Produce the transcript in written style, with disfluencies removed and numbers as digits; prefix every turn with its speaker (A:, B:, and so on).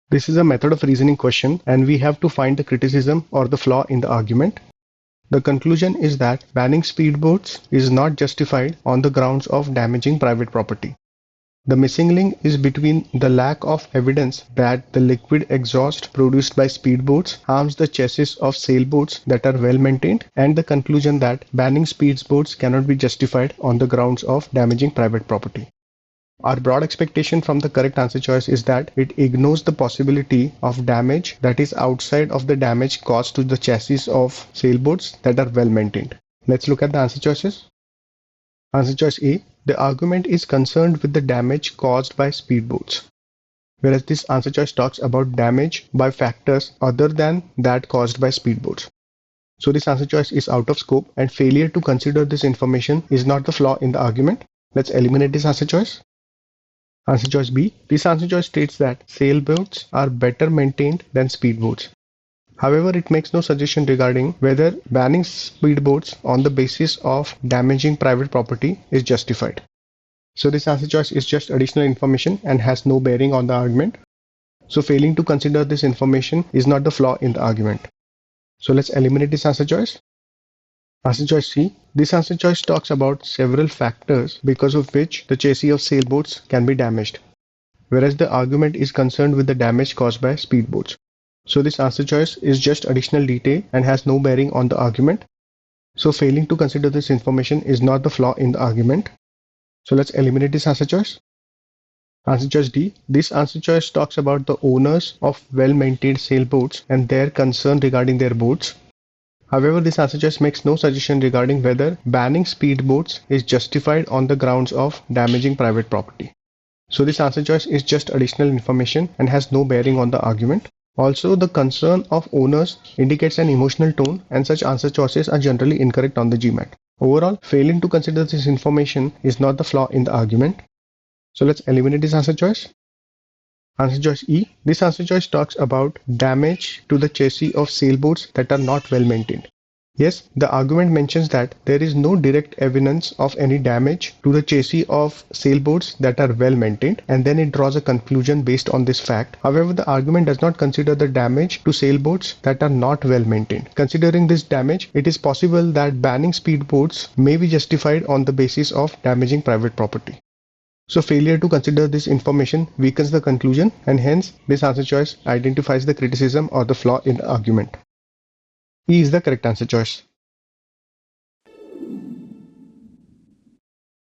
A: This is a method of reasoning question and we have to find the criticism or the flaw in the argument. The conclusion is that banning speedboats is not justified on the grounds of damaging private property. The missing link is between the lack of evidence that the liquid exhaust produced by speedboats harms the chassis of sailboats that are well maintained, and the conclusion that banning speedboats cannot be justified on the grounds of damaging private property. Our broad expectation from the correct answer choice is that it ignores the possibility of damage that is outside of the damage caused to the chassis of sailboats that are well maintained. Let's look at the answer choices. Answer choice A. The argument is concerned with the damage caused by speedboats, whereas this answer choice talks about damage by factors other than that caused by speedboats. So this answer choice is out of scope and failure to consider this information is not the flaw in the argument. Let's eliminate this answer choice. Answer choice B. This answer choice states that sailboats are better maintained than speedboats. However, it makes no suggestion regarding whether banning speedboats on the basis of damaging private property is justified. So this answer choice is just additional information and has no bearing on the argument. So failing to consider this information is not the flaw in the argument. So let's eliminate this answer choice. Answer choice C. This answer choice talks about several factors because of which the chassis of sailboats can be damaged, whereas the argument is concerned with the damage caused by speedboats. So this answer choice is just additional detail and has no bearing on the argument. So failing to consider this information is not the flaw in the argument. So let's eliminate this answer choice. Answer choice D. This answer choice talks about the owners of well-maintained sailboats and their concern regarding their boats. However, this answer choice makes no suggestion regarding whether banning speedboats is justified on the grounds of damaging private property. So this answer choice is just additional information and has no bearing on the argument. Also, the concern of owners indicates an emotional tone, and such answer choices are generally incorrect on the GMAT. Overall, failing to consider this information is not the flaw in the argument. So let's eliminate this answer choice. Answer choice E. This answer choice talks about damage to the chassis of sailboats that are not well maintained. Yes, the argument mentions that there is no direct evidence of any damage to the chassis of sailboats that are well maintained, and then it draws a conclusion based on this fact. However, the argument does not consider the damage to sailboats that are not well maintained. Considering this damage, it is possible that banning speedboats may be justified on the basis of damaging private property. So failure to consider this information weakens the conclusion, and hence this answer choice identifies the criticism or the flaw in the argument. E is the correct answer choice.